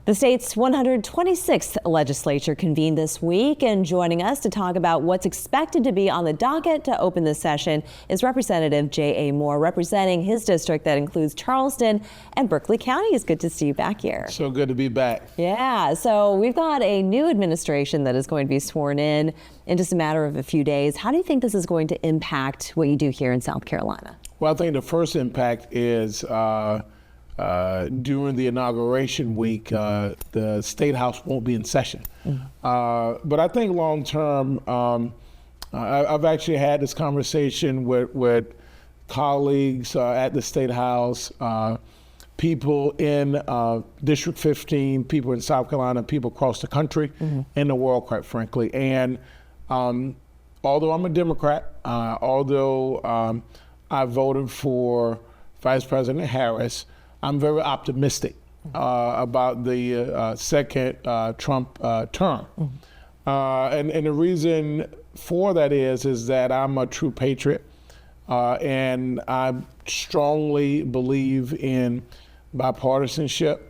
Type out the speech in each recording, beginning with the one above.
The state's 126th legislature convened this week, and joining us to talk about what's expected to be on the docket to open this session is Representative J.A. Moore, representing his district that includes Charleston and Berkeley County. It's good to see you back here. So good to be back. Yeah, so we've got a new administration that is going to be sworn in just a matter of a few days. How do you think this is going to impact what you do here in South Carolina? Well, I think the first impact is during the inauguration week, the State House won't be in session. But I think long term, I've actually had this conversation with colleagues at the State House, people in District 15, people in South Carolina, people across the country and the world, quite frankly. And although I'm a Democrat, although I voted for Vice President Harris, I'm very optimistic about the second Trump term. And the reason for that is that I'm a true patriot, and I strongly believe in bipartisanship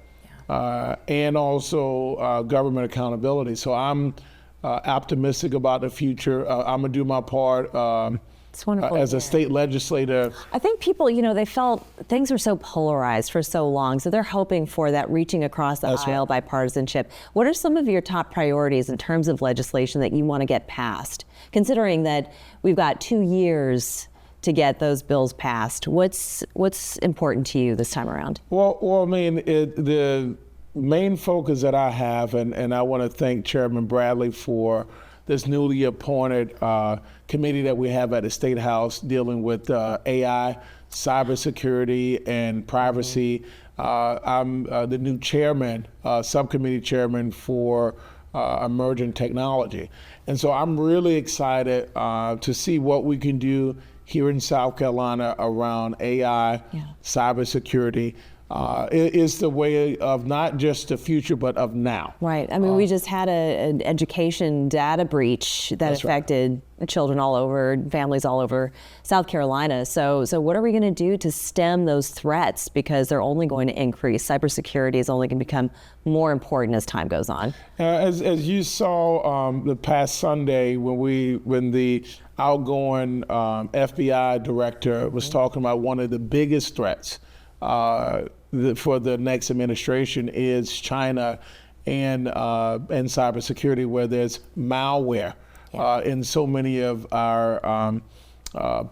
and also government accountability. So I'm optimistic about the future. I'm gonna do my part It's wonderful as a state legislator. I think people, they felt things were so polarized for so long, so they're hoping for that reaching across the aisle bipartisanship. What are some of your top priorities in terms of legislation that you want to get passed, considering that we've got 2 years to get those bills passed? What's important to you this time around? Well, I mean, the main focus that I have, and I want to thank Chairman Bradley for this newly appointed committee that we have at the State House dealing with AI, cybersecurity, and privacy. I'm the new chairman, subcommittee chairman for emerging technology. And so I'm really excited to see what we can do here in South Carolina around AI, cybersecurity. Is the way of not just the future, but of now. Right. I mean, we just had an education data breach that affected children all over, families all over South Carolina. So what are we going to do to stem those threats? Because they're only going to increase. Cybersecurity is only going to become more important as time goes on. As you saw the past Sunday when the outgoing FBI director was talking about one of the biggest threats for the next administration is China and cybersecurity, where there's malware in so many of our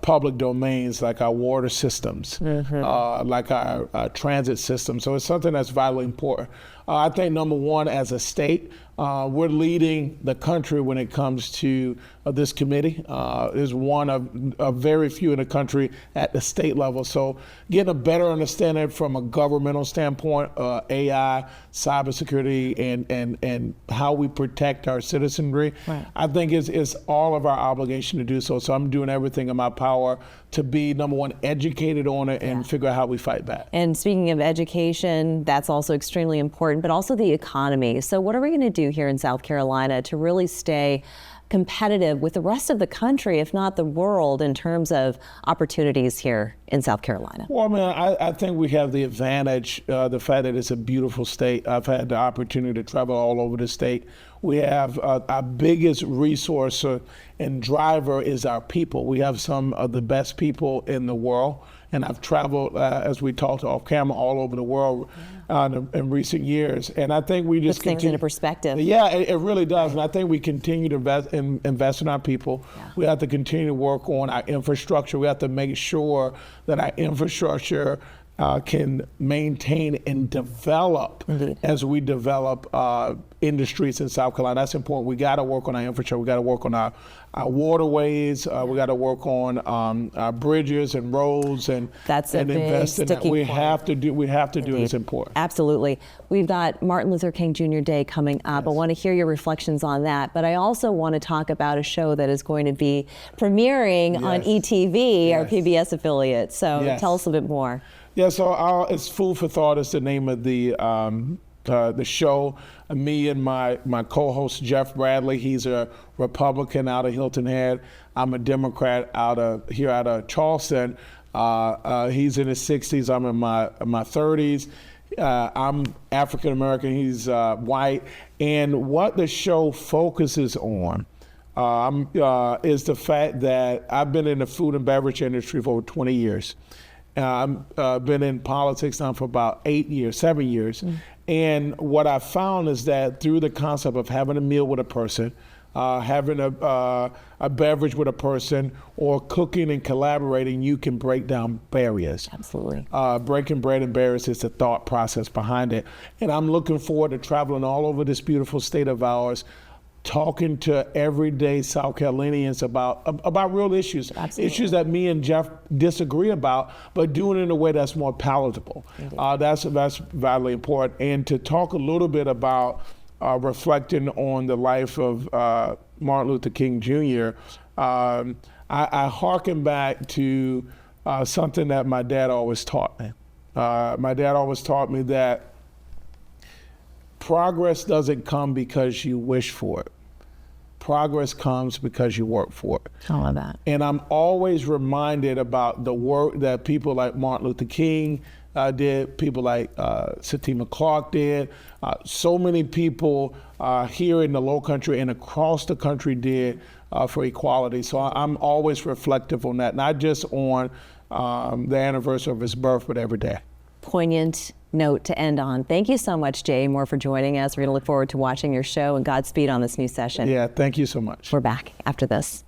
public domains, like our water systems, like our transit system. So it's something that's vitally important. I think number one, as a state, we're leading the country when it comes to this committee. Is one of very few in the country at the state level. So getting a better understanding from a governmental standpoint, AI, cybersecurity, and how we protect our citizenry, I think is all of our obligation to do so. So I'm doing everything in my power to be, number one, educated on it and figure out how we fight back. And speaking of education, that's also extremely important, but also the economy. So what are we going to do here in South Carolina to really stay competitive with the rest of the country, if not the world, in terms of opportunities here in South Carolina? Well, I mean, I think we have the advantage, the fact that it's a beautiful state. I've had the opportunity to travel all over the state. We have our biggest resource and driver is our people. We have some of the best people in the world. And I've traveled, as we talked off camera, all over the world in recent years. And I think we just puts things into perspective. Yeah, it really does. And I think we continue to invest in our people. We have to continue to work on our infrastructure. We have to make sure that our infrastructure can maintain and develop as we develop industries in South Carolina. That's important. We got to work on our infrastructure. We got to work on our waterways. We got to work on our bridges and roads and invest in that. We have to do it. It's important. Absolutely. We've got Martin Luther King Jr. Day coming up. I want to hear your reflections on that, but I also want to talk about a show that is going to be premiering on ETV, our PBS affiliate. So tell us a bit more. Yeah, so it's Food for Thought is the name of the show. Me and my co-host Jeff Bradley, he's a Republican out of Hilton Head. I'm a Democrat out of Charleston. He's in his 60s, I'm in my 30s. I'm African American, he's white, and what the show focuses on is the fact that I've been in the food and beverage industry for over 20 years. I've been in politics now for about 7 years. And what I found is that through the concept of having a meal with a person, having a beverage with a person, or cooking and collaborating, you can break down barriers. Absolutely. Breaking bread and barriers is the thought process behind it. And I'm looking forward to traveling all over this beautiful state of ours, talking to everyday South Carolinians about real issues, issues that me and Jeff disagree about, but doing it in a way that's more palatable. That's vitally important. And to talk a little bit about reflecting on the life of Martin Luther King Jr., I hearken back to something that my dad always taught me. My dad always taught me that progress doesn't come because you wish for it. Progress comes because you work for it. I love that. And I'm always reminded about the work that people like Martin Luther King did, people like Satima Clark did, so many people here in the Low Country and across the country did for equality. So I'm always reflective on that, not just on the anniversary of his birth, but every day. Poignant note to end on. Thank you so much, Jay Moore, for joining us. We're going to look forward to watching your show, and Godspeed on this new session. Yeah, thank you so much. We're back after this.